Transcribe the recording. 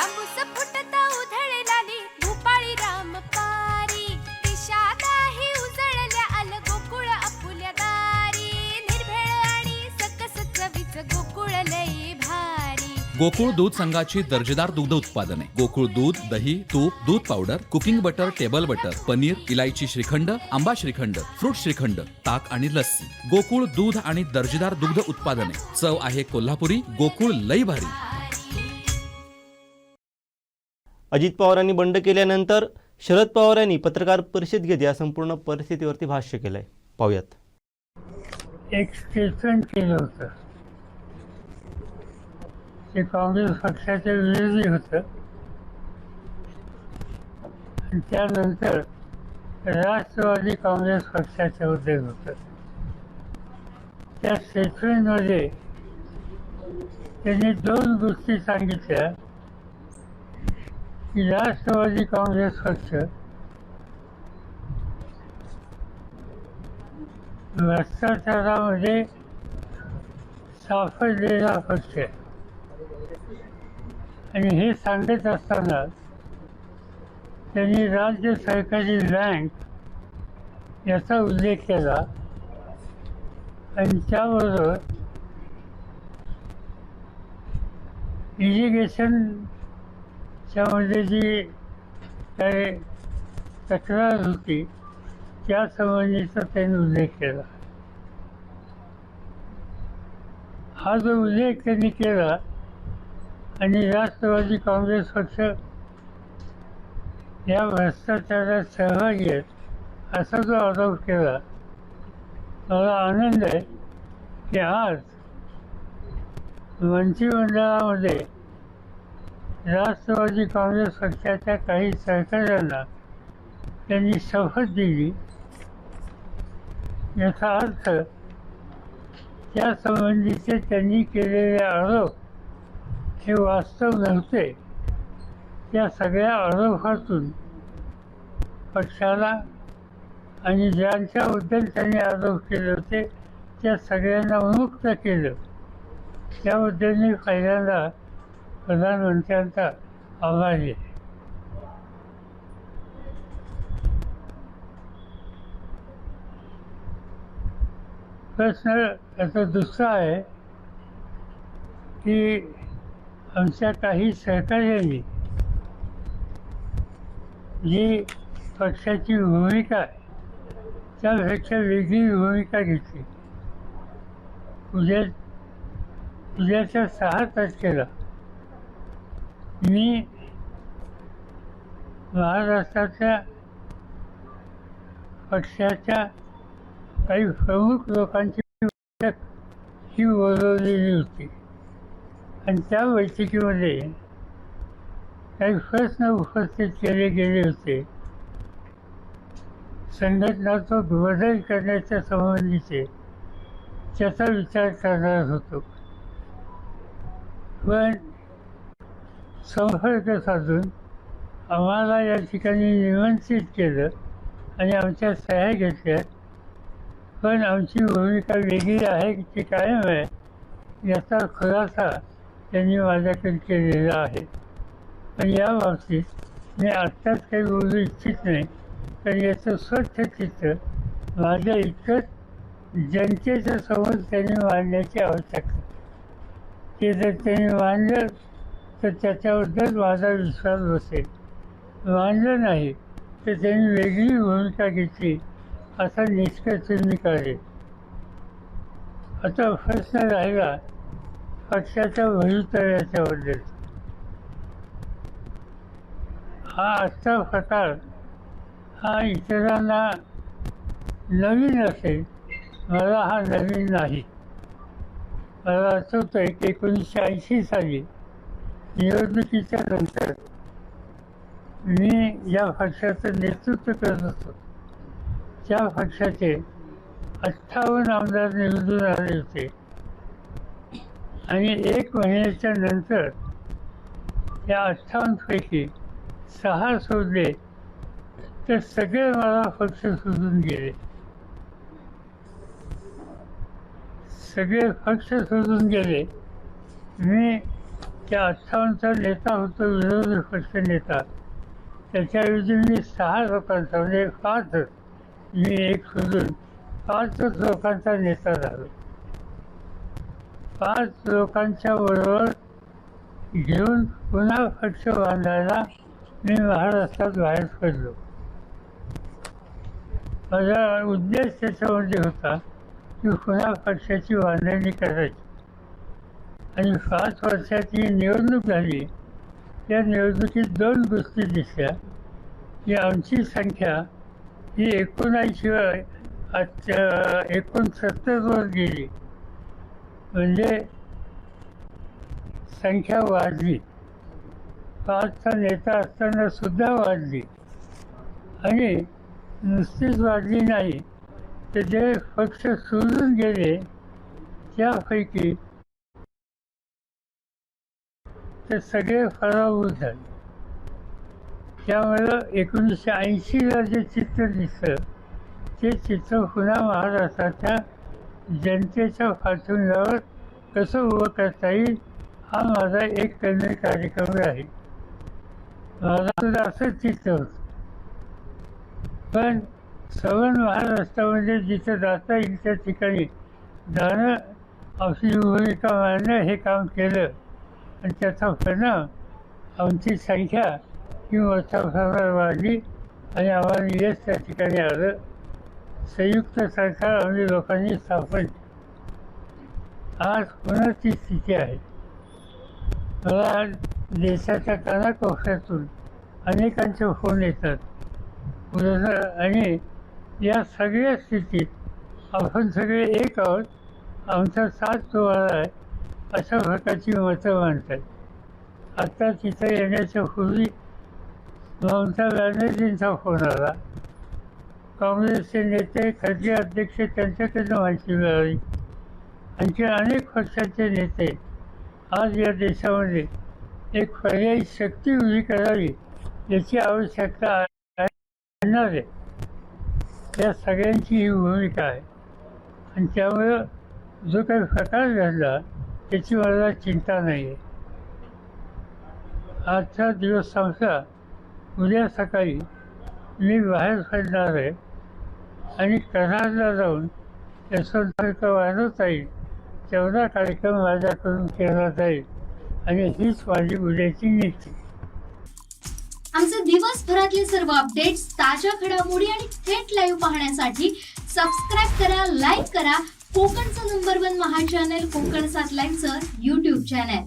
तांबूस फुटता उधळलाली भूपाळी रामपारी दिशादाही उजळल्या आल गोकुळ आपुल्या दारी निर्भेळ आणि सकस चवीच गोकुळ लई भारी गोकुळ दूध संघाची दर्जेदार दुग्ध उत्पादने गोकुळ दूध, दही, तूप, दूध powder, cooking butter, table butter, paneer, इलायची श्रीखंड, आंबा श्रीखंड, फ्रूट श्रीखंड, ताक आणि लस्सी. गोकुळ दूध आणि दर्जेदार दुग्ध उत्पादने. चव आहे कोल्हापुरी. गोकुळ लई भारी. अजित पवारांनी बंड केल्यानंतर शरद पवारांनी पत्रकार परिषद घेत या संपूर्ण परिस्थितीवरती भाष्य केलंय. पाहूयात. एक स्टेटमेंट केलं होतं ते काँग्रेस पक्षाच्या विरोधी होतं आणि त्यानंतर राष्ट्रवादी काँग्रेस पक्षाच्याबद्दल होतं. त्या स्टेटमेंटमध्ये त्यांनी दोन गोष्टी सांगितल्या की राष्ट्रवादी काँग्रेस पक्ष भ्रष्टाचारामध्ये सापडलेला पक्ष आहे आणि हे सांगत असताना त्यांनी राज्य सरकारी बँक याचा उल्लेख केला आणि त्याबरोबर इरिगेशनच्यामध्ये जी काही तक्रार होती त्या संबंधीचा त्यांनी उल्लेख केला. हा जो उल्लेख त्यांनी केला आणि राष्ट्रवादी काँग्रेस पक्ष या भ्रष्टाचारात सहभागी आहेत असा जो आरोप केला, मला आनंद आहे की आज मंत्रिमंडळामध्ये राष्ट्रवादी काँग्रेस पक्षाच्या काही सहकाऱ्यांना त्यांनी शपथ दिली. याचा अर्थ त्या संबंधीचे त्यांनी केलेले आरोप हे वास्तव नव्हते. त्या सगळ्या आरोपातून पक्षाला आणि ज्यांच्याबद्दल त्यांनी आरोप केले होते त्या सगळ्यांना मुक्त केलं. त्याबद्दल मी पहिल्यांदा प्रधानमंत्र्यांचा आभारी आहे. प्रश्न याचा दुसरा आहे की आमच्या काही सहकार्यांनी जी पक्षाची भूमिका आहे त्यापेक्षा वेगळी भूमिका घेतली. उद्याच्या 6 तारखेला मी महाराष्ट्राच्या पक्षाच्या काही प्रमुख लोकांची बैठक ही बोलवलेली होती आणि त्या बैठकीमध्ये काही प्रश्न उपस्थित केले गेले होते. संघटनाचा बदल करण्याच्या संबंधीचे त्याचा विचार करणार होतो. पण संपर्क साधून आम्हाला या ठिकाणी निमंत्रित केलं आणि आमच्या सह्या घेतल्या. पण आमची भूमिका वेगळी आहे ती कायम आहे याचा खुलासा त्यांनी माझ्याकडे केलेला आहे. पण या बाबतीत मी आत्ताच काही बोलू इच्छित नाही, तर याचं स्वच्छ चित्र माझ्या इतकंच जनतेच्या समोर त्यांनी मांडण्याची आवश्यकता. ते जर त्यांनी मांडलं तर त्याच्याबद्दल माझा विश्वास बसेल. मांडलं नाही तर त्यांनी वेगळी भूमिका घेतली असा निष्कर्ष मी काढेल. आता प्रश्न राहिला पक्षाच्या भवितव्याच्याबद्दल. हा आजचा प्रकार हा इतरांना नवीन असेल, मला हा नवीन नाही. मला आठवतं आहे की 1980 साली निवडणुकीच्या नंतर मी या पक्षाचं नेतृत्व करत होतो. त्या पक्षाचे 58 आमदार निवडून आले होते आणि 1 महिन्याच्या नंतर या 58 पैकी 6 सोडले तर सगळे मला पक्ष सोडून गेले. सगळे पक्ष सोडून गेले. मी त्या 58चा नेता होतो विरोधी पक्ष नेता, त्याच्याऐवजी मी 6 लोकांचा म्हणजे 5च, मी एक सोडून 5च लोकांचा नेता झालो. 5 लोकांच्या बरोबर घेऊन पुन्हा पक्ष बांधायला मी महाराष्ट्रात बाहेर पडलो. माझा उद्देश त्याच्यामध्ये होता की पुन्हा पक्षाची बांधणी करायची. आणि 5 वर्षाची निवडणूक झाली. त्या निवडणुकीत 2 गोष्टी दिसल्या की आमची संख्या ही 79 69वर गेली, म्हणजे संख्या वाढली. 5चा नेता असताना सुद्धा वाढली. आणि नुसतीच वाढली नाही, तर जे पक्ष सोडून गेले त्यापैकी ते सगळे पराभूत झाले. त्यामुळं 1980ला जे चित्र दिसतं ते चित्र पुन्हा महाराष्ट्राच्या जनतेच्या पाठिंब्यावर कसं उभं करता येईल हा माझा एक कार्यक्रम आहे. माझं असंच चित्र होतं. पण सवन महाराष्ट्रामध्ये जिथं जाता येईल त्या ठिकाणी जाणं, आपली भूमिका मांडणं हे काम केलं. आणि त्याचा परिणाम आमची संख्या ही मोठ्या प्रमाणात वाढली आणि आम्हाला यश त्या ठिकाणी आलं. संयुक्त सरकार आम्ही लोकांनी स्थापन. आज पुन्हा ती स्थिती आहे. मला देशाच्या कानाकोपऱ्यातून अनेकांचे फोन येतात. आणि या सगळ्या स्थितीत आपण सगळे एक आहोत, आमचा साथ तुम्हाला आहे, अशा प्रकारची मतं मांडतात. आत्ता तिथं येण्याच्या पूर्वी ममता बॅनर्जींचा फोन आला. काँग्रेसचे नेते, खासगी अध्यक्ष त्यांच्याकडनं माहिती मिळाली. आणखी अनेक पक्षाचे नेते आज या देशामध्ये एक पर्यायी शक्ती उभी करावी याची आवश्यकता आहे. या सगळ्यांची ही भूमिका आहे. आणि त्यामुळं जो काही प्रकार घडला त्याची मला चिंता नाही आहे. आजचा दिवस संपला, उद्या सकाळी मी बाहेर पडणार आहे आणि कराडला जाऊन यशवंतराव वाढवता येईल तेवढा कार्यक्रम माझ्याकडून केला जाईल. आणि हीच माझी उद्याची नीती. आमचे दिवसभरातले सर्व अपडेट्स, ताज्या घडामोडी आणि थेट लाईव्ह पाहण्यासाठी सबस्क्राईब करा, लाईक करा कोकणचं नंबर 1 महा चॅनल कोकण 7 लाईव्हचं YouTube चॅनल.